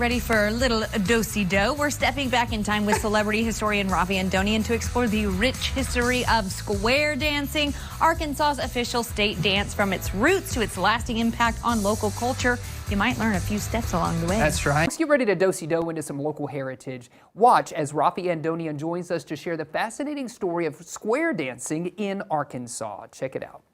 ready for a little do-si-do. We're stepping back in time with celebrity historian Raffi Andonian to explore the rich history of square dancing, Arkansas's official state dance, from its roots to its lasting impact on local culture. You might learn a few steps along the way. That's right. Let's get ready to do-si-do into some local heritage. Watch as Raffi Andonian joins us to share the fascinating story of square dancing in Arkansas. Check it out.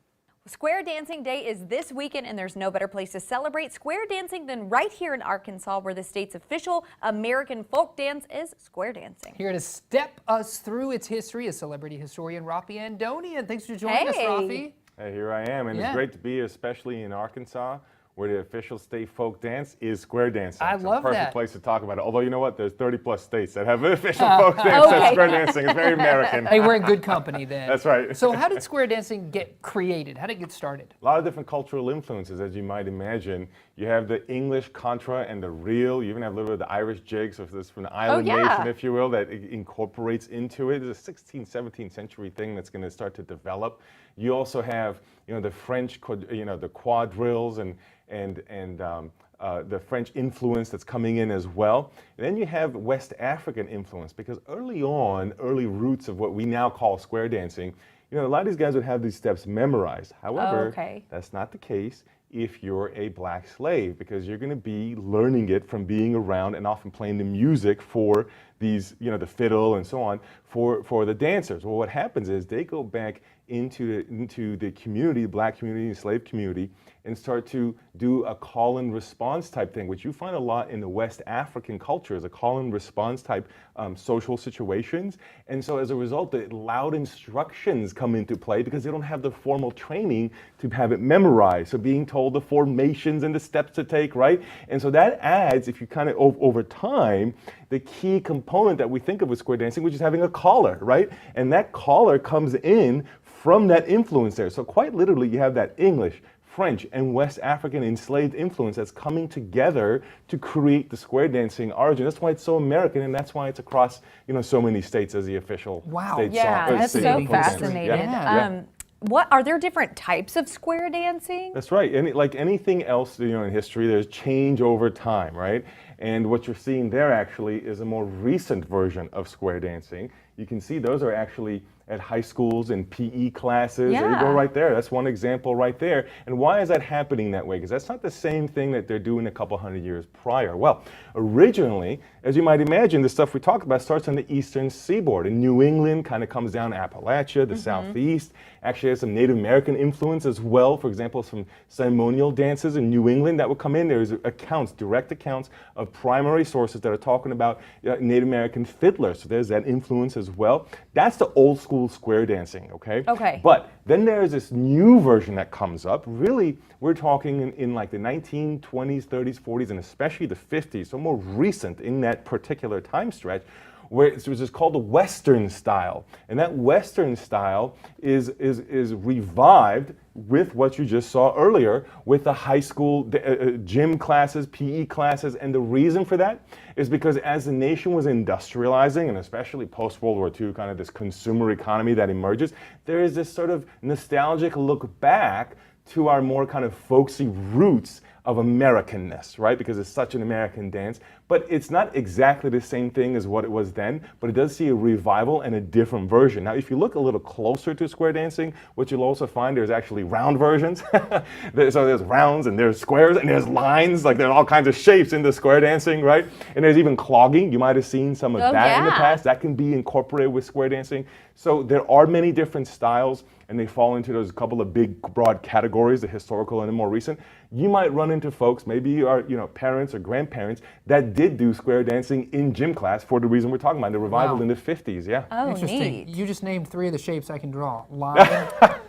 Square Dancing Day is this weekend, and there's no better place to celebrate square dancing than right here in Arkansas, where the state's official American folk dance is square dancing. Here to step us through its history is celebrity historian Raffi Andonian. Thanks for joining us, Raffi. Hey, here I am, and it's great to be here, especially in Arkansas, where the official state folk dance is square dancing. I love that. Perfect place to talk about it. Although, you know what? There's 30+ states that have official folk dance that's square dancing. It's very American. Hey, we're in good company then. That's right. So how did square dancing get created? How did it get started? A lot of different cultural influences, as you might imagine. You have the English contra and the reel. You even have a little bit of the Irish jig, so this from the island nation, if you will, that incorporates into it. It's a 16th, 17th century thing that's going to start to develop. You also have, the French, the quadrilles and the French influence that's coming in as well. And then you have West African influence, because early roots of what we now call square dancing, a lot of these guys would have these steps memorized. However, that's not the case if you're a black slave, because you're going to be learning it from being around and often playing the music for these, the fiddle and so on for the dancers. Well, what happens is they go back into the community, black community, slave community, and start to do a call and response type thing, which you find a lot in the West African cultures, a call and response type social situations. And so as a result, the loud instructions come into play because they don't have the formal training to have it memorized. So being told the formations and the steps to take, right? And so that adds, if you kind of over time, the key component that we think of with square dancing, which is having a caller, right? And that caller comes in from that influence there. So quite literally, you have that English, French, and West African enslaved influence that's coming together to create the square dancing origin. That's why it's so American, and that's why it's across, so many states as the official state song. That's so fascinating. What are there different types of square dancing? That's right. And like anything else, in history, there's change over time, right? And what you're seeing there actually is a more recent version of square dancing. You can see those are actually at high schools and PE classes. There you go right there. That's one example right there. And why is that happening that way? Because that's not the same thing that they're doing a couple hundred years prior. Well, originally, as you might imagine, the stuff we talk about starts on the eastern seaboard. In New England, kind of comes down Appalachia, the southeast. Actually has some Native American influence as well. For example, some ceremonial dances in New England that would come in. There's accounts, direct accounts of primary sources that are talking about Native American fiddlers. So there's that influence as well. That's the old school square dancing, okay? But then there's this new version that comes up. Really, we're talking in like the 1920s, 30s, 40s, and especially the 50s, so more recent in that particular time stretch, where it was just called the Western style. And that Western style is revived with what you just saw earlier with the high school gym classes, PE classes. And the reason for that is because as the nation was industrializing, and especially post-World War II, kind of this consumer economy that emerges, there is this sort of nostalgic look back to our more kind of folksy roots of Americanness, right? Because it's such an American dance. But it's not exactly the same thing as what it was then, but it does see a revival and a different version. Now, if you look a little closer to square dancing, what you'll also find there's actually round versions. So there's rounds and there's squares and there's lines, like there are all kinds of shapes in the square dancing, right? And there's even clogging. You might have seen some of that in the past. That can be incorporated with square dancing. So there are many different styles, and they fall into those couple of big, broad categories, the historical and the more recent. You might run into folks, maybe you are, parents or grandparents, that did do square dancing in gym class for the reason we're talking about, the revival in the 50s, Oh, interesting. You just named 3 of the shapes I can draw. Line,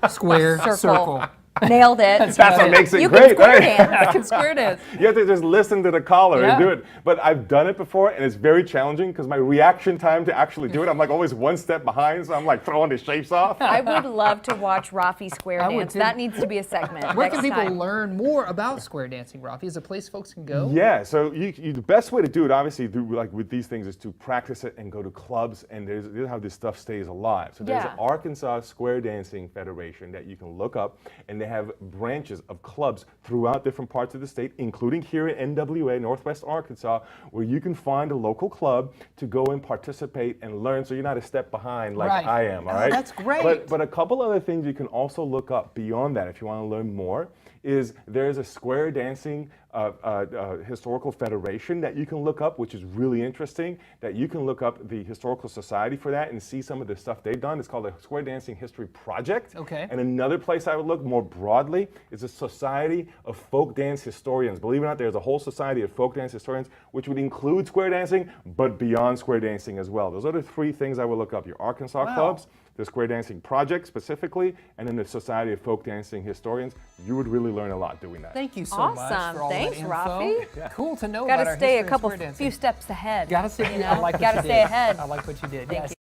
square, circle. Nailed it. That's what makes it you great, can square right? dance. I can square dance. You have to just listen to the caller and do it. But I've done it before, and it's very challenging because my reaction time to actually do it, I'm like always one step behind, so I'm like throwing the shapes off. I would love to watch Raffi square dance. That needs to be a segment. Where can people learn more about square dancing, Raffi? Is it a place folks can go? Yeah, so the best way to do it, obviously, like with these things, is to practice it and go to clubs, and this is how this stuff stays alive. So there's the Arkansas Square Dancing Federation that you can look up, and they have branches of clubs throughout different parts of the state, including here in NWA, Northwest Arkansas, where you can find a local club to go and participate and learn, so you're not a step behind like I am, all right? That's great. But a couple other things you can also look up beyond that if you want to learn more is there's a square dancing historical federation that you can look up, which is really interesting, that you can look up the Historical Society for that and see some of the stuff they've done. It's called the Square Dancing History Project. Okay. And another place I would look more broadly is a Society of Folk Dance Historians. Believe it or not, there's a whole society of folk dance historians, which would include square dancing, but beyond square dancing as well. Those are the three things I would look up: your Arkansas clubs, the Square Dancing Project specifically, and then the Society of Folk Dancing Historians. You would really learn a lot doing that. Thank you so Awesome. much for all Thanks, that info. Raffi. Yeah. Cool to know Got about to our stay history a couple of square dancing. few steps ahead. Gotta stay, you know? I like what Gotta you stay did. ahead. I like what you did. Thank Yes. you.